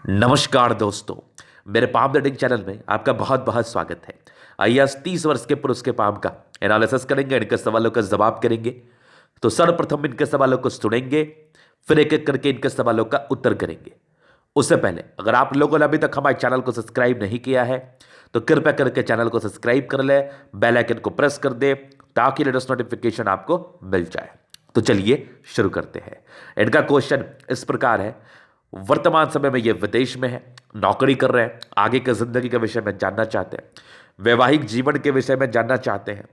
नमस्कार दोस्तों। मेरे पाम रीडिंग चैनल में आपका बहुत बहुत स्वागत है। आइए आज 30 वर्ष के पुरुष के पाम का एनालिसिस करेंगे, इनके सवालों का जवाब करेंगे। तो सर्वप्रथम इनके सवालों को सुनेंगे, फिर एक एक करके इनके सवालों का उत्तर करेंगे। उससे पहले अगर आप लोगों ने अभी तक हमारे चैनल को सब्सक्राइब नहीं किया है तो कृपया करके चैनल को सब्सक्राइब कर ले, बेल आइकन को प्रेस कर दे ताकि लेटेस्ट नोटिफिकेशन आपको मिल जाए। तो चलिए शुरू करते हैं। इनका क्वेश्चन इस प्रकार है। वर्तमान समय में ये विदेश में है, नौकरी कर रहे हैं, आगे की जिंदगी के विषय में जानना चाहते हैं, वैवाहिक जीवन के विषय में जानना चाहते हैं,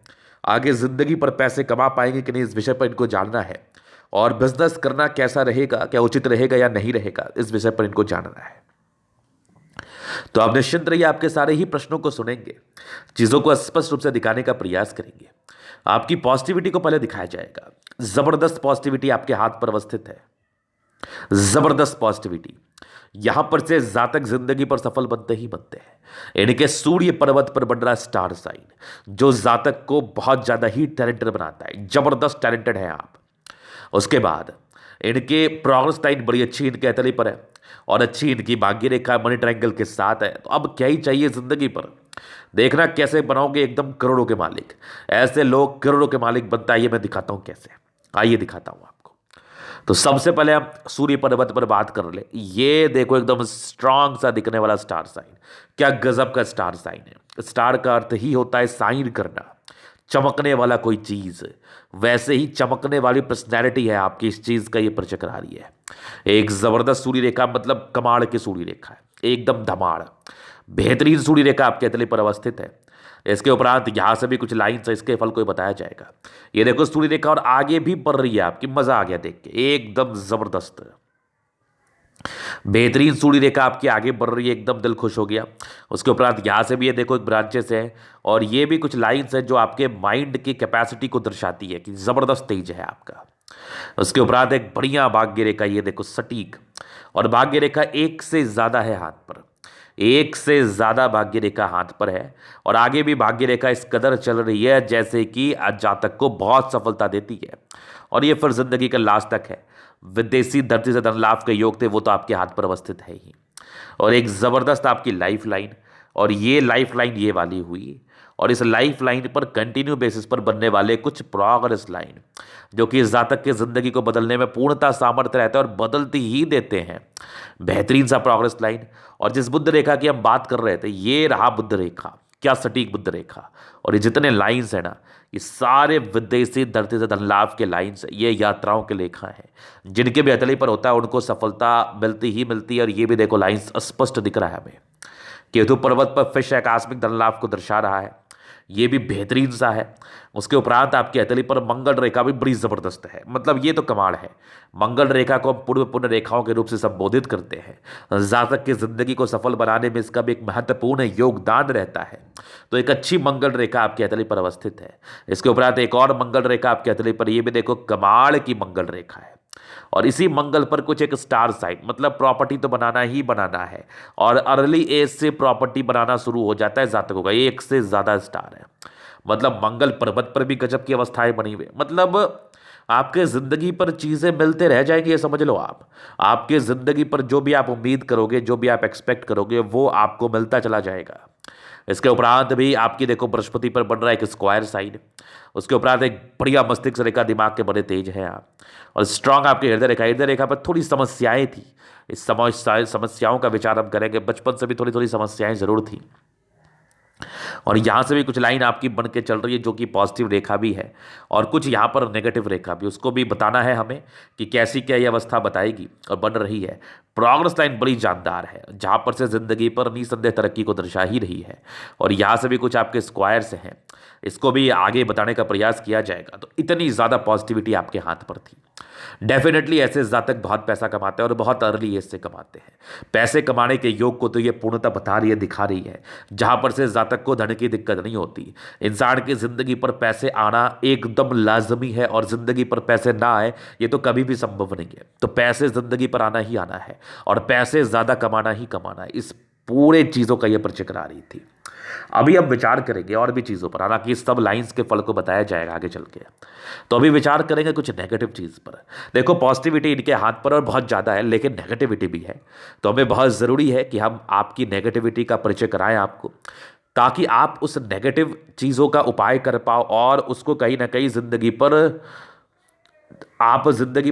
आगे जिंदगी पर पैसे कमा पाएंगे कि नहीं इस विषय पर इनको जानना है, और बिजनेस करना कैसा रहेगा, क्या उचित रहेगा या नहीं रहेगा, इस विषय पर इनको जानना है। तो आप निश्चिंत रहिए, आपके सारे ही प्रश्नों को सुनेंगे, चीजों को स्पष्ट रूप से दिखाने का प्रयास करेंगे। आपकी पॉजिटिविटी को पहले दिखाया जाएगा। जबरदस्त पॉजिटिविटी आपके हाथ पर अवस्थित है, जबरदस्त पॉजिटिविटी। यहां पर से जातक जिंदगी पर सफल बनते ही बनते हैं। इनके सूर्य पर्वत पर बन रहा स्टार साइन जो जातक को बहुत ज्यादा ही टैलेंटेड बनाता है। जबरदस्त टैलेंटेड है आप। उसके बाद इनके प्रोग्रेस लाइन बड़ी अच्छी इनके हथेली पर है और अच्छी इनकी भाग्य रेखा मनी ट्रायंगल के साथ है। तो अब क्या ही चाहिए जिंदगी पर। देखना कैसे बनाओगे एकदम करोड़ों के मालिक। ऐसे लोग करोड़ों के मालिक बनता है, ये मैं दिखाता हूं कैसे। आइए दिखाता हूं आपको। तो सबसे पहले हम सूर्य पर्वत पर बात कर ले। ये देखो एकदम स्ट्रांग सा दिखने वाला स्टार साइन, क्या गजब का स्टार साइन है। स्टार का अर्थ ही होता है साइन करना, चमकने वाला कोई चीज। वैसे ही चमकने वाली पर्सनैलिटी है आपकी, इस चीज का ये परिचय करा रही है। एक जबरदस्त सूर्य रेखा, मतलब कमाल की सूर्य रेखा है, एकदम धमाड़ बेहतरीन सूर्य रेखा आपके हथेली पर अवस्थित है। इसके उपरांत यहां से भी कुछ लाइन्स है, इसके फल को बताया जाएगा। ये देखो सूर्य रेखा और आगे भी बढ़ रही है आपकी, मजा आ गया देख के, एकदम जबरदस्त बेहतरीन सूर्य रेखा आपकी आगे बढ़ रही है, एकदम दिल खुश हो गया। उसके उपरांत यहां से भी ये देखो एक ब्रांचेस है और ये भी कुछ लाइन्स है जो आपके माइंड की कैपेसिटी को दर्शाती है कि जबरदस्त तेज है आपका। उसके उपरांत एक बढ़िया भाग्य रेखा, ये देखो सटीक, और भाग्य रेखा एक से ज्यादा है हाथ पर, एक से ज्यादा भाग्य रेखा हाथ पर है। और आगे भी भाग्य रेखा इस कदर चल रही है जैसे कि जातक को बहुत सफलता देती है। और ये फिर जिंदगी का लास्ट तक है। विदेशी धरती से धन लाभ के योग थे वो तो आपके हाथ पर अवस्थित है ही। और एक जबरदस्त आपकी लाइफ लाइन, और ये लाइफ लाइन ये वाली हुई। और इस लाइफ लाइन पर कंटिन्यू बेसिस पर बनने वाले कुछ प्रोग्रेस लाइन जो कि इस जातक की जिंदगी को बदलने में पूर्णता सामर्थ्य रहता है और बदलती ही देते हैं। बेहतरीन सा प्रोग्रेस लाइन। और जिस बुद्ध रेखा की हम बात कर रहे थे, ये रहा बुद्ध रेखा, क्या सटीक बुद्ध रेखा। और ये जितने लाइंस है ना, ये सारे विदेशी धरती से धन लाभ के लाइंस, ये यात्राओं के लेखा है। जिनके भी हथेली पर होता है उनको सफलता मिलती ही मिलती है। और ये भी देखो लाइंस स्पष्ट दिख रहा है हमें। केतु पर्वत पर फिश आकस्मिक धन लाभ को दर्शा रहा है, ये भी बेहतरीन सा है। उसके उपरांत आपकी हथेली पर मंगल रेखा भी बड़ी जबरदस्त है, मतलब ये तो कमाल है। मंगल रेखा को हम पूर्व पुण्य रेखाओं के रूप से संबोधित करते हैं। जातक की जिंदगी को सफल बनाने में इसका भी एक महत्वपूर्ण योगदान रहता है। तो एक अच्छी मंगल रेखा आपकी हथेली पर अवस्थित है। इसके उपरांत एक और मंगल रेखा आपकी हथेली पर, ये भी देखो कमाल की मंगल रेखा है। और इसी मंगल पर कुछ एक स्टार साइन, मतलब प्रॉपर्टी तो बनाना ही बनाना है। और अर्ली एज से प्रॉपर्टी बनाना शुरू हो जाता है जातकों का, एक से ज्यादा स्टार है। मतलब मंगल पर्वत पर भी गजब की अवस्थाएं बनी हुई, मतलब आपके जिंदगी पर चीजें मिलते रह जाएंगी, ये समझ लो आप। आपके जिंदगी पर जो भी आप उम्मीद करोगे, जो भी आप एक्सपेक्ट करोगे, वो आपको मिलता चला जाएगा। इसके उपरांत भी आपकी देखो बृहस्पति पर बन रहा है एक स्क्वायर साइन। उसके उपरांत एक बढ़िया मस्तिष्क रेखा, दिमाग के बड़े तेज हैं आप। और स्ट्रांग आपकी हृदय रेखा पर थोड़ी समस्याएं थी। इस समस्याओं का विचार हम करेंगे। बचपन से भी थोड़ी थोड़ी समस्याएं जरूर थी। और यहां से भी कुछ लाइन आपकी बन के चल रही है जो कि पॉजिटिव रेखा भी है, और कुछ यहां पर नेगेटिव रेखा भी, उसको भी बताना है हमें कि कैसी क्या ये अवस्था बताएगी और बन रही है। प्रोग्रेस लाइन बड़ी जानदार है जहां पर से जिंदगी पर निसंदेह तरक्की को दर्शा ही रही है। और यहां से भी कुछ आपके स्क्वायर्स हैं, इसको भी आगे बताने का प्रयास किया जाएगा। तो इतनी ज्यादा पॉजिटिविटी आपके हाथ पर थी। डेफिनेटली ऐसे जातक बहुत पैसा कमाते हैं और बहुत अर्ली एज से कमाते हैं। पैसे कमाने के योग को तो ये पूर्णतः बता रही है, दिखा रही है, जहां पर से जातक को धन की दिक्कत नहीं होती। इंसान की जिंदगी पर पैसे आना एकदम लाजमी है, और जिंदगी पर पैसे ना आए ये तो कभी भी संभव नहीं है। तो पैसे जिंदगी पर आना ही आना है, और पैसे ज्यादा कमाना ही कमाना है। इस पूरे चीजों का ये परिचय करा रही थी। अभी हम विचार करेंगे और भी चीज़ों पर, हालांकि इस सब लाइंस के फल को बताया जाएगा आगे चल के। तो अभी विचार करेंगे कुछ नेगेटिव चीज़ पर। देखो पॉजिटिविटी इनके हाथ पर और बहुत ज़्यादा है, लेकिन नेगेटिविटी भी है। तो हमें बहुत ज़रूरी है कि हम आपकी नेगेटिविटी का परिचय कराएं आपको, ताकि आप उस नेगेटिव चीज़ों का उपाय कर पाओ और उसको कहीं ना कहीं ज़िंदगी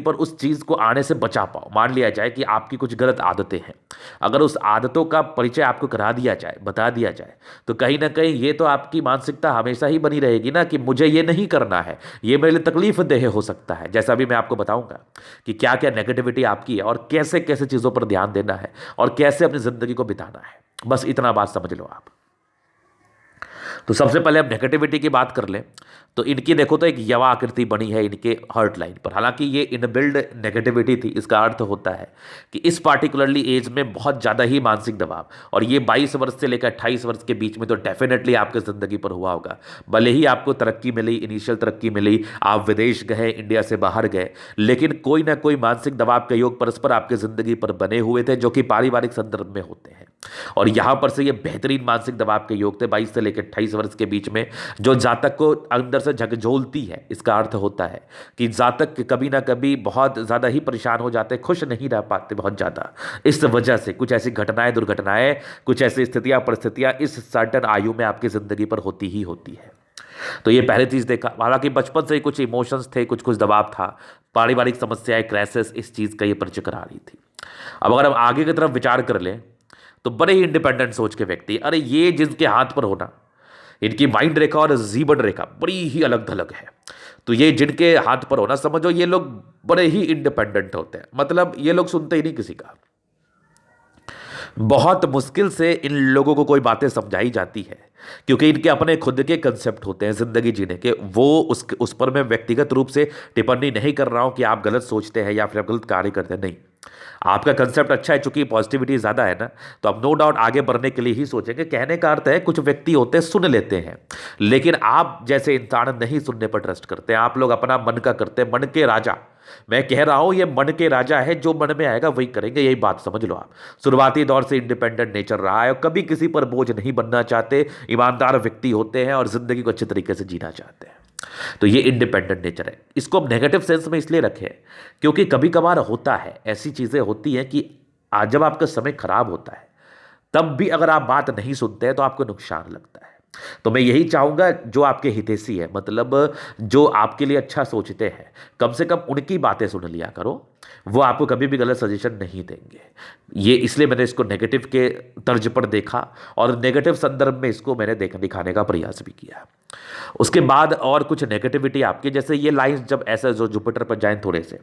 पर उस चीज़ को आने से बचा पाओ। मान लिया जाए कि आपकी कुछ गलत आदतें हैं, अगर उस आदतों का परिचय आपको करा दिया जाए, बता दिया जाए, तो कहीं ना कहीं ये तो आपकी मानसिकता हमेशा ही बनी रहेगी ना कि मुझे ये नहीं करना है, ये मेरे लिए तकलीफ देह हो सकता है। जैसा भी मैं आपको बताऊंगा कि क्या क्या नेगेटिविटी आपकी है और कैसे कैसे चीज़ों पर ध्यान देना है और कैसे अपनी ज़िंदगी को बिताना है, बस इतना बात समझ लो आप। तो सबसे पहले हम नेगेटिविटी की बात कर लें। तो इनकी देखो तो एक यवा आकृति बनी है इनके हर्ट लाइन पर, हालांकि ये इनबिल्ड नेगेटिविटी थी। इसका अर्थ होता है कि इस पार्टिकुलरली एज में बहुत ज़्यादा ही मानसिक दबाव, और ये 22 वर्ष से लेकर 28 वर्ष के बीच में तो डेफिनेटली आपकी ज़िंदगी पर हुआ होगा। भले ही आपको तरक्की मिली, इनिशियल तरक्की मिली, आप विदेश गए, इंडिया से बाहर गए, लेकिन कोई ना कोई मानसिक दबाव के योग परस्पर आपकी ज़िंदगी पर बने हुए थे, जो कि पारिवारिक संदर्भ में होते हैं। और यहाँ पर से ये बेहतरीन मानसिक दबाव के योग थे 22 से लेकर 28 वर्ष के बीच में, जो जातक को अंदर से झकझोलती है। इसका अर्थ होता है कि जातक कभी ना कभी बहुत ज़्यादा ही परेशान हो जाते, खुश नहीं रह पाते बहुत ज़्यादा। इस वजह से कुछ ऐसी घटनाएं, दुर्घटनाएं, कुछ ऐसी स्थितियां, परिस्थितियां इस सर्टन आयु में आपकी ज़िंदगी पर होती ही होती है। तो ये पहली चीज़ देखा। हालांकि बचपन से ही कुछ इमोशंस थे, कुछ कुछ दबाव था, पारिवारिक समस्याएं, क्राइसिस, इस चीज़ का ये परिचय करा रही थी। अब अगर हम आगे की तरफ विचार कर लें तो बड़े ही इंडिपेंडेंट सोच के व्यक्ति, अरे ये जिनके हाथ पर होना, इनकी माइंड रेखा और जीवन रेखा बड़ी ही अलग थलग है। तो ये जिनके हाथ पर होना, समझो ये लोग बड़े ही इंडिपेंडेंट होते हैं, मतलब ये लोग सुनते ही नहीं किसी का। बहुत मुश्किल से इन लोगों को कोई बातें समझाई जाती है, क्योंकि इनके अपने खुद के कंसेप्ट होते हैं जिंदगी जीने के। वो उस पर मैं व्यक्तिगत रूप से टिप्पणी नहीं कर रहा हूं कि आप गलत सोचते हैं या फिर आप गलत कार्य करते हैं, नहीं। आपका कंसेप्ट अच्छा है, चूंकि पॉजिटिविटी ज़्यादा है ना, तो आप नो डाउट आगे बढ़ने के लिए ही सोचेंगे। कहने का अर्थ है कुछ व्यक्ति होते हैं सुन लेते हैं, लेकिन आप जैसे इंसान नहीं सुनने पर ट्रस्ट करते हैं। आप लोग अपना मन का करते हैं, मन के राजा। मैं कह रहा हूं ये मन के राजा है, जो मन में आएगा वही करेंगे, यही बात समझ लो आप। शुरुआती दौर से इंडिपेंडेंट नेचर रहा है और कभी किसी पर बोझ नहीं बनना चाहते, ईमानदार व्यक्ति होते हैं और जिंदगी को अच्छे तरीके से जीना चाहते हैं। तो ये इंडिपेंडेंट नेचर है। इसको हम नेगेटिव सेंस में इसलिए रखें क्योंकि कभी कभार होता है, ऐसी चीज़ें होती हैं कि आज जब आपका समय खराब होता है, तब भी अगर आप बात नहीं सुनते हैं तो आपको नुकसान लगता है। तो मैं यही चाहूँगा, जो आपके हितैषी है, मतलब जो आपके लिए अच्छा सोचते हैं, कम से कम उनकी बातें सुन लिया करो। वो आपको कभी भी गलत सजेशन नहीं देंगे। ये इसलिए मैंने इसको नेगेटिव के तर्ज पर देखा और नेगेटिव संदर्भ में इसको मैंने दिखाने का प्रयास भी किया। उसके बाद और कुछ नेगेटिविटी आपकी, जैसे ये लाइंस जब ऐसे जो जुपिटर पर जाएं थोड़े से,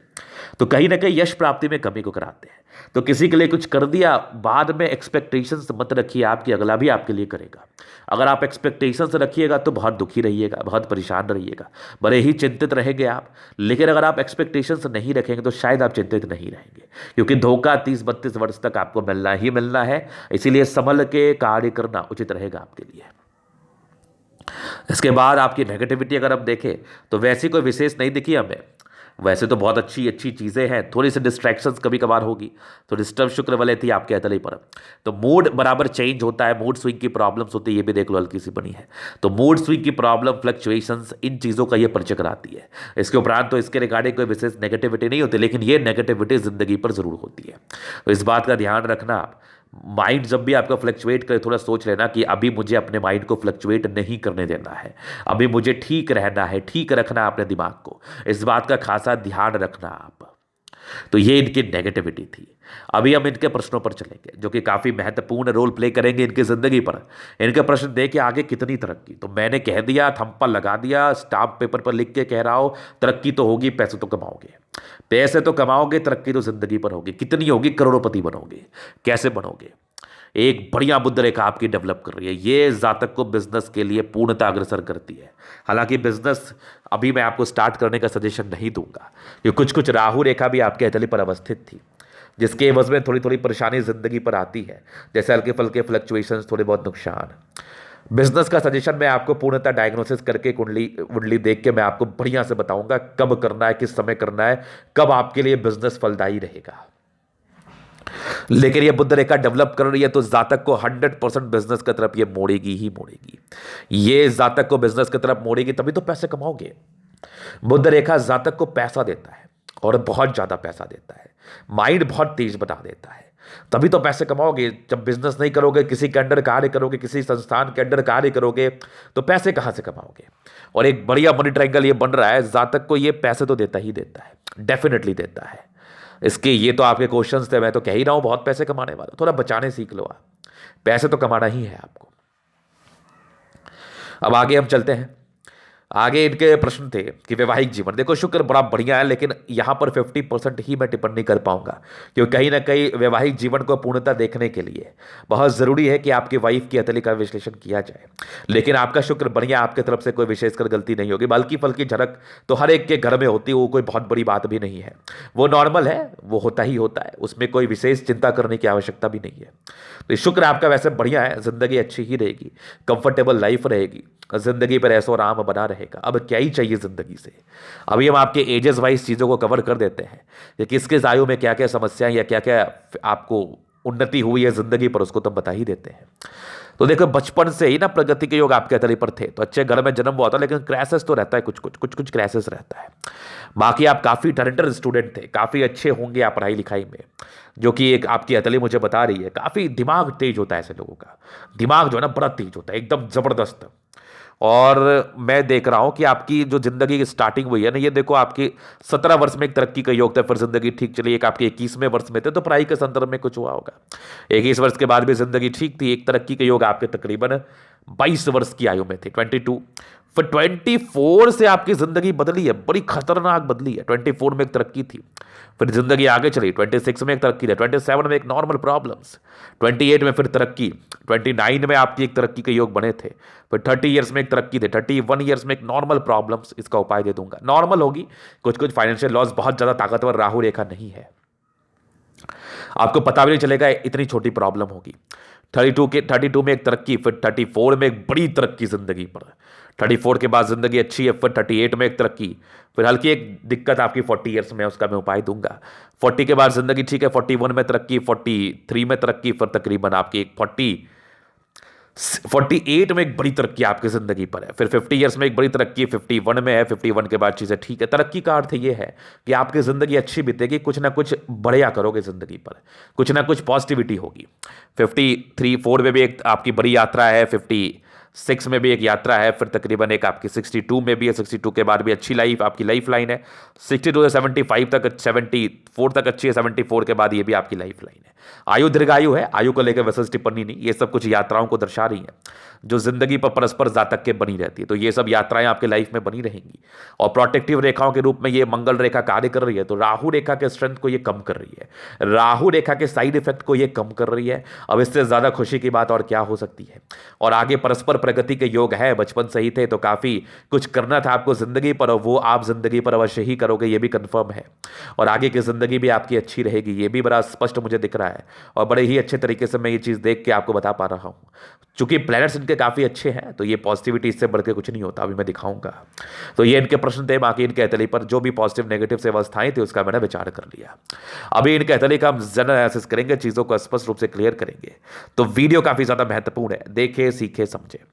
तो कहीं ना कहीं यश प्राप्ति में कमी को कराते हैं। तो किसी के लिए कुछ कर दिया, बाद में एक्सपेक्टेशंस मत रखिए आपकी, अगला भी आपके लिए करेगा। अगर आप एक्सपेक्टेशंस रखिएगा तो बहुत दुखी रहिएगा, बहुत परेशान रहिएगा, बड़े ही चिंतित रहेंगे आप। लेकिन अगर आप एक्सपेक्टेशंस नहीं रखेंगे तो शायद आप चिंतित नहीं रहेंगे, क्योंकि धोखा 30-32 वर्ष तक आपको मिलना ही मिलना है। इसीलिए संभल के कार्य करना उचित रहेगा आपके लिए। इसके बाद आपकी नेगेटिविटी अगर हम देखें तो वैसी कोई विशेष नहीं दिखी हमें। वैसे तो बहुत अच्छी अच्छी चीज़ें हैं, थोड़ी सी डिस्ट्रैक्शंस कभी कभार होगी। तो डिस्टर्ब शुक्र वाले थी आपके अतली पर, तो मूड बराबर चेंज होता है, मूड स्विंग की प्रॉब्लम्स होती है, ये भी देख लो हल्की सी बनी है। तो मूड स्विंग की प्रॉब्लम, फ्लक्चुएशंस, इन चीज़ों का ये परिचय कराती है। इसके उपरांत तो इसके रिगार्डिंग कोई विशेष नेगेटिविटी नहीं होती, लेकिन ये नेगेटिविटी जिंदगी पर जरूर होती है। तो इस बात का ध्यान रखना आप। माइंड जब भी आपका फ्लक्चुएट करे, थोड़ा सोच लेना कि अभी मुझे अपने माइंड को फ्लक्चुएट नहीं करने देना है, अभी मुझे ठीक रहना है, ठीक रखना है अपने दिमाग को। इस बात का खासा ध्यान रखना आप। तो ये इनकी नेगेटिविटी थी। अभी हम इनके प्रश्नों पर चलेंगे, जो कि काफ़ी महत्वपूर्ण रोल प्ले करेंगे इनकी ज़िंदगी पर। इनके प्रश्न दे के आगे कितनी तरक्की, तो मैंने कह दिया, थंपा लगा दिया, स्टाम्प पेपर पर लिख के कह रहा हूँ, तरक्की तो होगी, पैसे तो कमाओगे, पैसे तो कमाओगे, तरक्की तो ज़िंदगी पर होगी। कितनी होगी? करोड़पति बनोगे। कैसे बनोगे? एक बढ़िया बुद्ध रेखा आपकी डेवलप कर रही है, ये जातक को बिजनेस के लिए पूर्णतः अग्रसर करती है। हालांकि बिजनेस अभी मैं आपको स्टार्ट करने का सजेशन नहीं दूंगा, क्योंकि कुछ कुछ राहु रेखा भी आपके हथेली पर अवस्थित थी, जिसके एवज में थोड़ी थोड़ी परेशानी जिंदगी पर आती है, जैसे हल्के फल्के फ्लक्चुएशंस, थोड़े बहुत नुकसान। बिजनेस का सजेशन मैं आपको पूर्णतः डायग्नोसिस करके कुंडली देख के मैं आपको बढ़िया से बताऊंगा कब करना है, किस समय करना है, कब आपके लिए बिजनेस फलदायी रहेगा। लेकिन ये बुध रेखा डेवलप कर रही है तो जातक को 100% बिजनेस की तरफ ये मोड़ेगी ही मोड़ेगी। ये जातक को बिजनेस की तरफ मोड़ेगी, तभी तो पैसे कमाओगे। बुध रेखा जातक को पैसा देता है और बहुत ज्यादा पैसा देता है, माइंड बहुत तेज बना देता है, तभी तो पैसे कमाओगे। जब बिजनेस नहीं करोगे, किसी के अंडर कार्य करोगे, किसी संस्थान के अंडर कार्य करोगे, तो पैसे कहां से कमाओगे। और एक बढ़िया मनी ट्रायंगल ये बन रहा है, जातक को ये पैसे तो देता ही देता है, डेफिनेटली देता है। इसके ये तो आपके क्वेश्चंस थे, मैं तो कह ही रहा हूं बहुत पैसे कमाने वाला, थोड़ा बचाने सीख लो आप, पैसे तो कमाना ही है आपको। अब आगे हम चलते हैं। आगे इनके प्रश्न थे कि वैवाहिक जीवन, देखो शुक्र बड़ा बढ़िया है, लेकिन यहां पर 50% ही मैं टिप्पणी कर पाऊंगा, क्योंकि कहीं ना कहीं वैवाहिक जीवन को पूर्णता देखने के लिए बहुत जरूरी है कि आपकी वाइफ की अतली का विश्लेषण किया जाए। लेकिन आपका शुक्र बढ़िया, आपकी तरफ से कोई विशेषकर गलती नहीं होगी, बल्कि फल की झलक तो हर एक के घर में होती है, वो कोई बहुत बड़ी बात भी नहीं है, वो नॉर्मल है, वो होता ही होता है, उसमें कोई विशेष चिंता करने की आवश्यकता भी नहीं है। तो शुक्र आपका वैसे बढ़िया है, जिंदगी अच्छी ही रहेगी, कंफर्टेबल लाइफ रहेगी, जिंदगी पर ऐसो आराम बना रहेगा। अब क्या ही चाहिए जिंदगी से। अभी हम आपके एजेस वाइज चीज़ों को कवर कर देते हैं कि किस किस आयु में क्या क्या समस्याएं या क्या क्या आपको उन्नति हुई है जिंदगी पर, उसको तो हम बता ही देते हैं। तो देखो बचपन से ही ना प्रगति के योग आपके तली पर थे, तो अच्छे घर में जन्म हुआ था, लेकिन क्रैसेस तो रहता है, कुछ क्रैसेस रहता है। बाकी आप काफ़ी टैलेंटेड स्टूडेंट थे, काफ़ी अच्छे होंगे आप पढ़ाई लिखाई में, जो कि एक आपकी अतली मुझे बता रही है। काफ़ी दिमाग तेज होता है ऐसे लोगों का, दिमाग जो है ना बड़ा तेज होता है, एकदम ज़बरदस्त। और मैं देख रहा हूं कि आपकी जो जिंदगी की स्टार्टिंग हुई है ना, ये देखो आपकी 17 वर्ष में एक तरक्की का योग था, फिर जिंदगी ठीक चली। एक आपके 21वें वर्ष में थे, तो पढ़ाई के संदर्भ में कुछ हुआ होगा। 21 वर्ष के बाद भी जिंदगी ठीक थी, एक तरक्की के योग आपके तकरीबन 22 वर्ष की आयु में थे, 22। फिर 24 से आपकी जिंदगी बदली है, बड़ी खतरनाक बदली है। 24 में एक तरक्की थी, फिर जिंदगी आगे चली, 26 में एक तरक्की थी, 27 में एक नॉर्मल प्रॉब्लम्स, 28 में फिर तरक्की, 29 में आपकी एक तरक्की के योग बने थे, फिर 30 ईयर्स में एक तरक्की थे, 31 ईयर्स में एक नॉर्मल प्रॉब्लम्स। इसका उपाय दे दूंगा, नॉर्मल होगी, कुछ कुछ फाइनेंशियल लॉस, बहुत ज्यादा ताकतवर राहु रेखा नहीं है, आपको पता भी नहीं चलेगा इतनी छोटी प्रॉब्लम होगी। 32 में एक तरक्की, फिर 34 में एक बड़ी तरक्की जिंदगी पर, 34 के बाद जिंदगी अच्छी है, फिर 38 में एक तरक्की, फिर हल्की एक दिक्कत आपकी 40 ईयर्स में, उसका मैं उपाय दूंगा। 40 के बाद जिंदगी ठीक है, 41 में तरक्की, 43 में तरक्की, फिर तकरीबन आपकी एक 48 में एक बड़ी तरक्की आपकी जिंदगी पर है, फिर 50 ईयर्स में एक बड़ी तरक्की 51 में है, 51 के बाद चीजें ठीक है। तरक्की का अर्थ ये है कि आपकी जिंदगी अच्छी बीतेगी, कुछ ना कुछ बढ़िया करोगे जिंदगी पर, कुछ ना कुछ पॉजिटिविटी होगी। 4 में भी एक आपकी बड़ी यात्रा है, 56 में भी एक यात्रा है, फिर तकरीबन एक आपकी 62 में भी है, 62 के बाद भी अच्छी लाइफ आपकी लाइफ लाइन है, 62 से 75 तक, 74 तक अच्छी है, 74 के बाद ये भी आपकी लाइफ लाइन है। आयु दीर्घायु है, आयु को लेकर विशेष टिप्पणी नहीं, ये सब कुछ यात्राओं को दर्शा रही है जो जिंदगी पर परस्पर जातक के बनी रहती है, तो ये सब यात्राएं आपके लाइफ में बनी रहेंगी। और प्रोटेक्टिव रेखाओं के रूप में ये मंगल रेखा कार्य कर रही है, तो राहु रेखा के स्ट्रेंथ को ये कम कर रही है, राहु रेखा के साइड इफेक्ट को ये कम कर रही है। अब इससे ज्यादा खुशी की बात और क्या हो सकती है। और आगे परस्पर प्रगति के योग है, बचपन से ही थे, तो काफी कुछ करना था आपको जिंदगी पर, और वो आप जिंदगी पर अवश्य ही करोगे, ये भी कंफर्म है। और आगे की जिंदगी भी आपकी अच्छी रहेगी, ये भी बड़ा स्पष्ट मुझे दिख रहा है, और बड़े ही अच्छे तरीके से मैं ये चीज देख के आपको बता पा रहा हूं। चूंकि प्लैनेट्स इनके काफी अच्छे हैं, तो ये पॉजिटिविटी इससे बढ़ के कुछ नहीं होता, अभी मैं दिखाऊंगा। तो ये इनके प्रश्न थे, बाकी इनके अतली पर जो भी पॉजिटिव नेगेटिव से अवस्थाएं थी उसका मैंने विचार कर लिया। अभी इनके अतली का हम जनरल एनालिसिस करेंगे, चीजों को स्पष्ट रूप से क्लियर करेंगे। तो वीडियो काफी ज्यादा महत्वपूर्ण है, देखे सीखे समझे।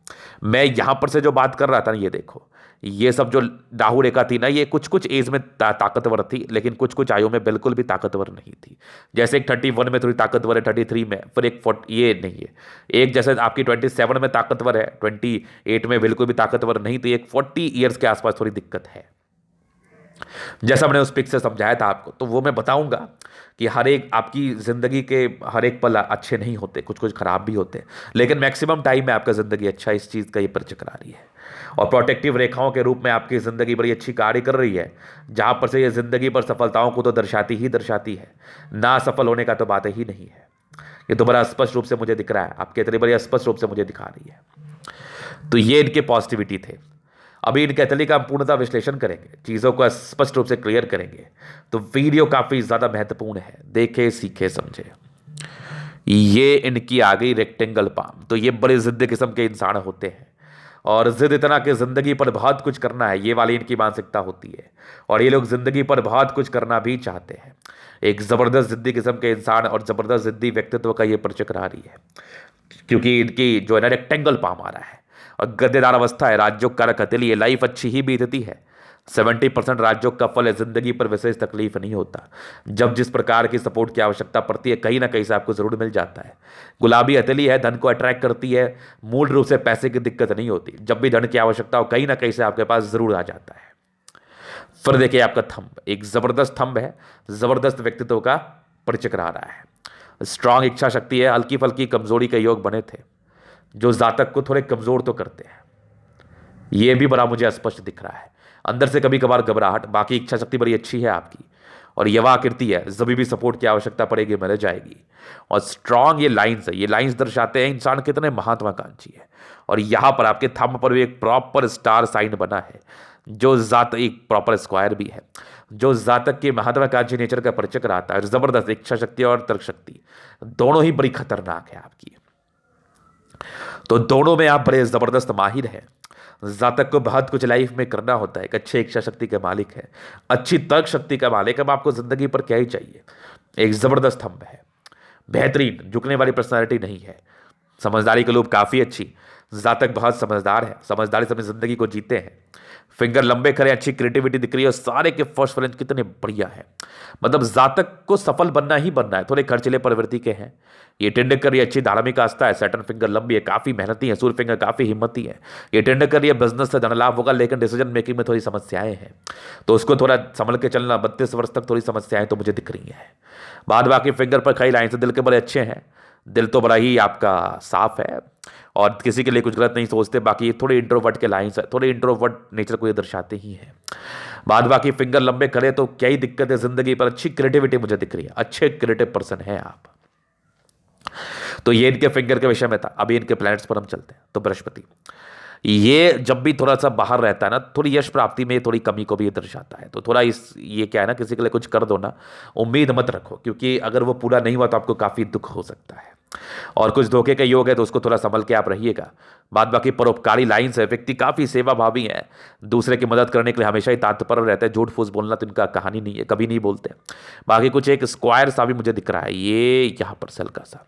मैं यहां पर से जो बात कर रहा था ना, ये देखो, ये सब जो राहु रेखा थी ना, ये कुछ कुछ एज में ताकतवर थी, लेकिन कुछ कुछ आयु में बिल्कुल भी ताकतवर नहीं थी। जैसे एक 31 में थोड़ी ताकतवर है, 33 में, फिर एक 40 ये नहीं है। एक जैसे आपकी 27 में ताकतवर है, 28 में बिल्कुल भी ताकतवर नहीं थी, एक 40 ईयर्स के आसपास थोड़ी दिक्कत है। जैसा मैंने उस पिक से समझाया था आपको, तो वो मैं बताऊंगा कि हर एक आपकी जिंदगी के हर एक पल अच्छे नहीं होते, कुछ कुछ खराब भी होते हैं, लेकिन मैक्सिमम टाइम में आपका जिंदगी अच्छा, इस चीज़ का ये परिचय करा रही है। और प्रोटेक्टिव रेखाओं के रूप में आपकी जिंदगी बड़ी अच्छी कार्य कर रही है, जहां पर से ये जिंदगी पर सफलताओं को तो दर्शाती ही दर्शाती है, ना सफल होने का तो बात ही नहीं है। ये तो बड़ा स्पष्ट रूप से मुझे दिख रहा है, आपके इतनी बड़ी स्पष्ट रूप से मुझे दिखा रही है। तो ये इनके पॉजिटिविटी थे। अभी इनके अतली का हम पूर्णतः विश्लेषण करेंगे, चीज़ों को स्पष्ट रूप से क्लियर करेंगे। तो वीडियो काफ़ी ज़्यादा महत्वपूर्ण है, देखे सीखे समझे। ये इनकी आ गई रेक्टेंगल पाम, तो ये बड़े जिद्दी किस्म के इंसान होते हैं, और जिद इतना कि जिंदगी पर बहुत कुछ करना है, ये वाली इनकी मानसिकता होती है। और ये लोग जिंदगी पर बहुत कुछ करना भी चाहते हैं। एक जबरदस्त जिद्दी किस्म के इंसान और जबरदस्त जिद्दी व्यक्तित्व का ये परिचय रहा रही है, क्योंकि इनकी जो है ना रेक्टेंगल पाम आ रहा है और गद्देदार अवस्था है। राजयोग कारक हथेली है, लाइफ अच्छी ही बीतती है। 70% राजयोग का फल है, जिंदगी पर विशेष तकलीफ नहीं होता। जब जिस प्रकार की सपोर्ट की आवश्यकता पड़ती है कहीं ना कहीं से आपको जरूर मिल जाता है। गुलाबी हथेली है, धन को अट्रैक्ट करती है, मूल रूप से पैसे की दिक्कत नहीं होती। जब भी धन की आवश्यकता हो कहीं ना कहीं से आपके पास जरूर आ जाता है। फिर देखिए आपका थंब, एक जबरदस्त थंब है, जबरदस्त व्यक्तित्व का परिचय करा रहा है। स्ट्रांग इच्छा शक्ति है, हल्की फल्की कमजोरी के योग बने थे जो जातक को थोड़े कमजोर तो करते हैं। यह भी बड़ा मुझे स्पष्ट दिख रहा है। अंदर से कभी कभार घबराहट, बाकी इच्छा शक्ति बड़ी अच्छी है आपकी। और यवा आकृति है, जब भी सपोर्ट की आवश्यकता पड़ेगी मिल जाएगी। और स्ट्रांग ये लाइंस है, ये लाइंस दर्शाते हैं इंसान कितने महत्वाकांक्षी है। और यहां पर आपके थंब पर भी एक प्रॉपर स्टार साइन बना है, जो जात एक प्रॉपर स्क्वायर भी है, जो जातक के महत्वाकांक्षी नेचर का परिचय कराता है। जबरदस्त इच्छा शक्ति और तर्क शक्ति दोनों ही बड़ी खतरनाक है आपकी। तो दोनों में आप बड़े जबरदस्त माहिर हैं। जातक को बहुत कुछ लाइफ में करना होता है, एक अच्छे इच्छा शक्ति के मालिक है, अच्छी तर्क शक्ति का मालिक। अब आपको जिंदगी पर क्या ही चाहिए। एक जबरदस्त थंब है, बेहतरीन, झुकने वाली पर्सनालिटी नहीं है। समझदारी के लोग काफी अच्छी, जातक बहुत समझदार है, समझदारी से अपनी जिंदगी को जीते हैं। फिंगर लंबे करें, अच्छी क्रिएटिविटी दिख रही है। और सारे के फर्स्ट फ्रेंच कितने बढ़िया है। मतलब जातक को सफल बनना ही बनना है। थोड़े खर्चीले प्रवृत्ति के हैं। ये टेंडकर ये अच्छी धार्मिक आस्था है। सैटर्न फिंगर लंबी है, काफी मेहनती है। सूर्य फिंगर काफी हिम्मती है। ये टेंडकर ये बिजनेस से धन लाभ होगा, लेकिन डिसीजन मेकिंग में थोड़ी समस्याएं हैं, तो उसको थोड़ा संभल के चलना। 32 वर्ष तक थोड़ी समस्याएं तो मुझे दिख रही हैं। बाद बाकी फिंगर पर कई लाइन से दिल के बड़े अच्छे हैं। दिल तो बड़ा ही आपका साफ है और किसी के लिए कुछ गलत नहीं सोचते। बाकी ये थोड़े इंट्रोवर्ट के लाइंस है, थोड़े इंट्रोवर्ट नेचर को ये दर्शाते ही हैं। बाद बाकी फिंगर लंबे करे तो क्या ही दिक्कत है जिंदगी पर। अच्छी क्रिएटिविटी मुझे दिख रही है, अच्छे क्रिएटिव पर्सन है आप। तो ये इनके फिंगर के विषय में था। अभी इनके प्लैनेट्स पर हम चलते हैं। तो बृहस्पति, ये जब भी थोड़ा सा बाहर रहता है ना, थोड़ी यश प्राप्ति में थोड़ी कमी को भी ये दर्शाता है। तो थोड़ा ये क्या है ना, किसी के लिए कुछ कर दो ना, उम्मीद मत रखो, क्योंकि अगर वो पूरा नहीं हुआ तो आपको काफी दुख हो सकता है। और कुछ धोखे का योग है, तो उसको थोड़ा संभल के आप रहिएगा। बाद बाकी परोपकारी लाइन्स है, व्यक्ति काफी सेवा भावी है, दूसरे की मदद करने के लिए हमेशा ही तत्पर रहते हैं। झूठ फूस बोलना तो इनका कहानी नहीं है, कभी नहीं बोलते। बाकी कुछ एक स्क्वायर सा भी मुझे दिख रहा है ये यहाँ पर हल्का सा।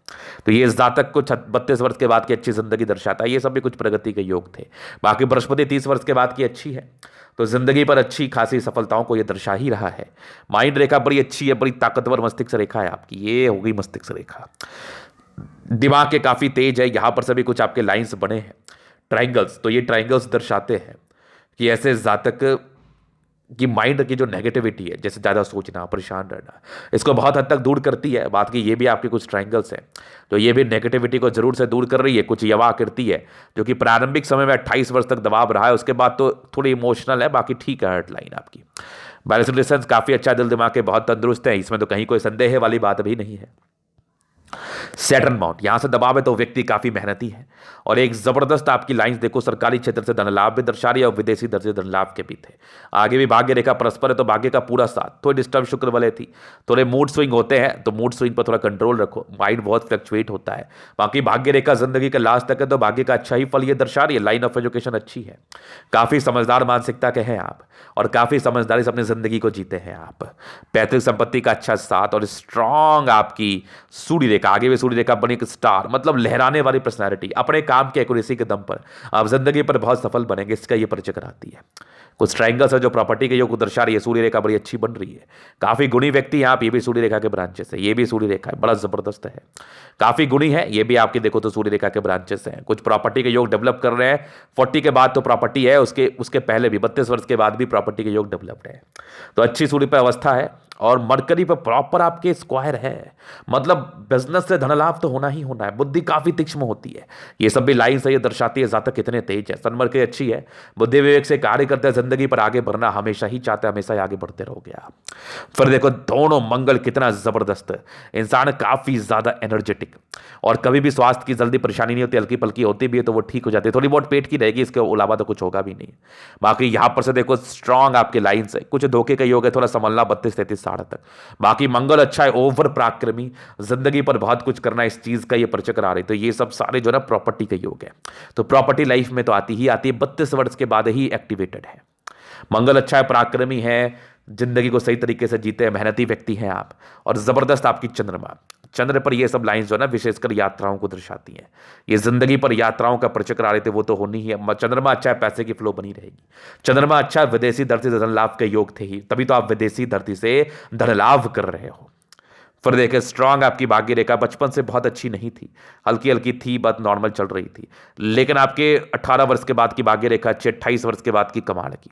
तो ये इस जातक को 32 वर्ष के बाद की अच्छी जिंदगी दर्शाता है। ये सब भी कुछ प्रगति के योग थे। बाकी बृहस्पति 30 वर्ष के बाद की अच्छी है, तो जिंदगी पर अच्छी खासी सफलताओं को ये दर्शा ही रहा है। माइंड रेखा बड़ी अच्छी है, बड़ी ताकतवर मस्तिष्क रेखा है आपकी। ये हो गई मस्तिष्क रेखा। दिमाग के काफी तेज है। यहां पर सभी कुछ आपके लाइंस बने हैं, ट्रायंगल्स। तो ये ट्रायंगल्स दर्शाते हैं कि ऐसे जातक की माइंड की जो नेगेटिविटी है, जैसे ज्यादा सोचना, परेशान रहना, इसको बहुत हद तक दूर करती है। बात की ये भी आपके कुछ ट्रायंगल्स हैं, तो ये भी नेगेटिविटी को जरूर से दूर कर रही है। कुछ यवा करती है, जो कि प्रारंभिक समय में 28 वर्ष तक दबाव रहा है, उसके बाद तो थोड़ी इमोशनल है। बाकी ठीक है हर्ट लाइन आपकी। बैलेंस रिलेशंस काफी अच्छा, दिल दिमाग के बहुत तंदुरुस्त है, इसमें तो कहीं कोई संदेह वाली बात भी नहीं है। सैटर्न माउंट, यहां से दबाव है, तो व्यक्ति काफी मेहनती है। और एक जबरदस्त आपकी लाइंस देखो, सरकारी क्षेत्र से धन लाभ भी दर्शा रही है और विदेशी दर से धन लाभ के भी थे। आगे भी भाग्य रेखा परस्पर है, तो भाग्य का पूरा साथ। थोड़ी डिस्टर्ब शुक्र वाले थी, थोड़े मूड स्विंग होते हैं, तो मूड स्विंग पर थोड़ा कंट्रोल रखो। माइंड बहुत फ्लक्चुएट होता है। बाकी भाग्य रेखा जिंदगी के लास्ट तक है, तो भाग्य का अच्छा ही फल ये दर्शा रही है। लाइन ऑफ एजुकेशन अच्छी है, काफी समझदार मानसिकता के हैं आप, और काफी समझदारी से अपनी जिंदगी को जीते हैं आप। पैतृक संपत्ति का अच्छा साथ और स्ट्रॉन्ग आपकी सूर्य रेखा, आगे भी सूर्य रेखा बनी एक स्टार, मतलब लहराने वाली पर्सनालिटी। अपने काम के एक्यूरेसी के दम पर आप जिंदगी पर बहुत सफल बनेंगे, इसका ये परिचय कराती है। कुछ ट्रायंगल्स है जो प्रॉपर्टी के योग को दर्शा रही है। सूर्य रेखा बड़ी अच्छी बन रही है, काफी गुणी व्यक्ति हैं आप। ये भी सूर्य रेखा के ब्रांचेस है, ये भी सूर्य रेखा है, बड़ा जबरदस्त है, काफी गुणी है। ये भी आपके देखो तो सूर्य रेखा के ब्रांचेस हैं। कुछ प्रॉपर्टी के योग डेवलप कर रहे हैं। 40 के बाद तो प्रॉपर्टी है, उसके पहले भी 32 वर्ष के बाद भी प्रॉपर्टी के योग डेवलप्ड है। तो अच्छी सूर्य पर अवस्था है, और मरकरी पर प्रॉपर आपके स्क्वायर है। मतलब बिजनेस से धन लाभ तो होना ही होना है। बुद्धि काफी तीक्ष्ण होती है। ये सब भी लाइन से ये दर्शाती है जातक कितने तेज है। सनमरकरी अच्छी है, बुद्धि विवेक से कार्य करते हैं, जिंदगी पर आगे बढ़ना हमेशा ही चाहते हैं, हमेशा ही आगे बढ़ते रहोगे आप। फिर देखो दोनों मंगल कितना जबरदस्त, इंसान काफी ज्यादा एनर्जेटिक, और कभी भी स्वास्थ्य की जल्दी परेशानी नहीं होती, हल्की पल्की होती भी है तो वो ठीक हो जाती है। थोड़ी बहुत पेट की रहेगी, इसके अलावा तो कुछ होगा भी नहीं। बाकी यहां पर से देखो स्ट्रांग आपके लाइन से, कुछ धोखे का योग है, थोड़ा संभलना 32-33 साढ़े तक। बाकी मंगल अच्छा है, ओवर पराक्रमी, जिंदगी पर बहुत कुछ करना इस चीज़ का ये परिचय आ रही, तो ये सब सारे जो है ना प्रॉपर्टी का योग है। तो प्रॉपर्टी लाइफ में तो आती है, 32 वर्ष के बाद ही एक्टिवेटेड है। मंगल अच्छा है, पराक्रमी है, जिंदगी को सही तरीके से जीते हैं, मेहनती व्यक्ति हैं आप, और जबरदस्त आपकी चंद्रमा। चंद्र पर ये सब लाइंस जो है ना विशेषकर यात्राओं को दर्शाती हैं। ये जिंदगी पर यात्राओं का परिचय करा रहे थे, वो तो होनी ही है। चंद्रमा अच्छा है, पैसे की फ्लो बनी रहेगी। चंद्रमा अच्छा है, विदेशी धरती से धन लाभ के योग थे ही, तभी तो आप विदेशी धरती से धन लाभ कर रहे हो। फिर देखे स्ट्रांग आपकी भाग्य रेखा बचपन से बहुत अच्छी नहीं थी, हल्की हल्की थी, बात नॉर्मल चल रही थी, लेकिन आपके 18 वर्ष के बाद की भाग्य रेखा अच्छी, 28 वर्ष के बाद की कमाल की।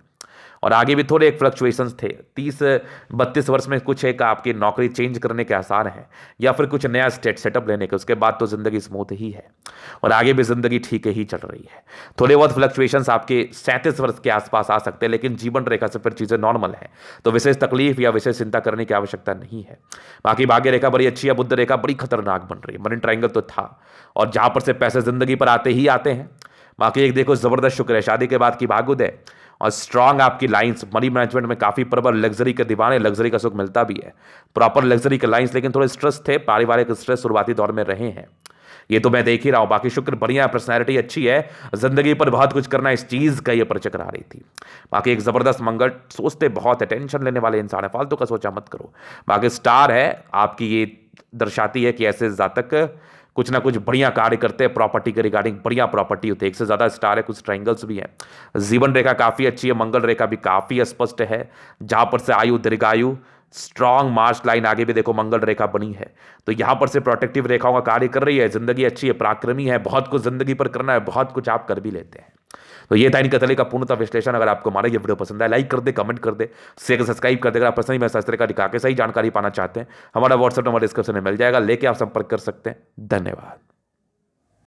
और आगे भी थोड़े एक फ्लक्चुएशंस थे, 30-32 वर्ष में कुछ एक आपकी नौकरी चेंज करने के आसार हैं, या फिर कुछ नया स्टेट सेटअप लेने के, उसके बाद तो जिंदगी स्मूथ ही है और आगे भी जिंदगी ठीक ही चल रही है। थोड़े बहुत फ्लक्चुएशंस आपके 37 वर्ष के आसपास आ सकते हैं, लेकिन जीवन रेखा से फिर चीज़ें नॉर्मल है, तो विशेष तकलीफ या विशेष चिंता करने की आवश्यकता नहीं है। बाकी भाग्य रेखा बड़ी अच्छी है, बुध रेखा बड़ी खतरनाक बन रही है, मनी ट्रायंगल तो था, और जहां पर से पैसे जिंदगी पर आते ही आते हैं। बाकी एक देखो जबरदस्त शुक्र है, शादी के बाद की भाग्योदय और स्ट्रांग आपकी लाइंस, मनी मैनेजमेंट में काफी प्रबल, लग्जरी के दीवाने, लग्जरी का सुख मिलता भी है, प्रॉपर लग्जरी के लाइंस, लेकिन थोड़े स्ट्रेस थे, पारिवारिक स्ट्रेस शुरुआती दौर में रहे हैं, ये तो मैं देख ही रहा हूं। बाकी शुक्र बढ़िया, पर्सनैलिटी अच्छी है, जिंदगी पर बहुत कुछ करना, इस चीज का ये परिचय करा रही थी। बाकी एक जबरदस्त मंगल, सोचते बहुत है, टेंशन लेने वाले इंसान है, फालतू का सोचा मत करो। बाकी स्टार है आपकी, ये दर्शाती है कि ऐसे जातक कुछ ना कुछ बढ़िया कार्य करते हैं, प्रॉपर्टी के रिगार्डिंग बढ़िया प्रॉपर्टी होती है, एक से ज्यादा स्टार है, कुछ ट्रायंगल्स भी हैं। जीवन रेखा काफी अच्छी है, मंगल रेखा भी काफी स्पष्ट है, जहां पर से आयु, दीर्घायु, स्ट्रांग मार्च लाइन, आगे भी देखो मंगल रेखा बनी है, तो यहां पर से प्रोटेक्टिव रेखाओं का कार्य कर रही है, जिंदगी अच्छी है, पराक्रमी है, बहुत कुछ जिंदगी पर करना है, बहुत कुछ आप कर भी लेते हैं। तो ये था इनका तले का पूर्णतः विश्लेषण। अगर आपको हमारा ये वीडियो पसंद है, लाइक कर दे, कमेंट कर दे, शेयर सब्सक्राइब कर दे। अगर आप पर्सनली मैं शास्त्र का दिखा के सही जानकारी पाना चाहते हैं, हमारा व्हाट्सएप नंबर डिस्क्रिप्शन में मिल जाएगा, लेके आप संपर्क कर सकते हैं। धन्यवाद।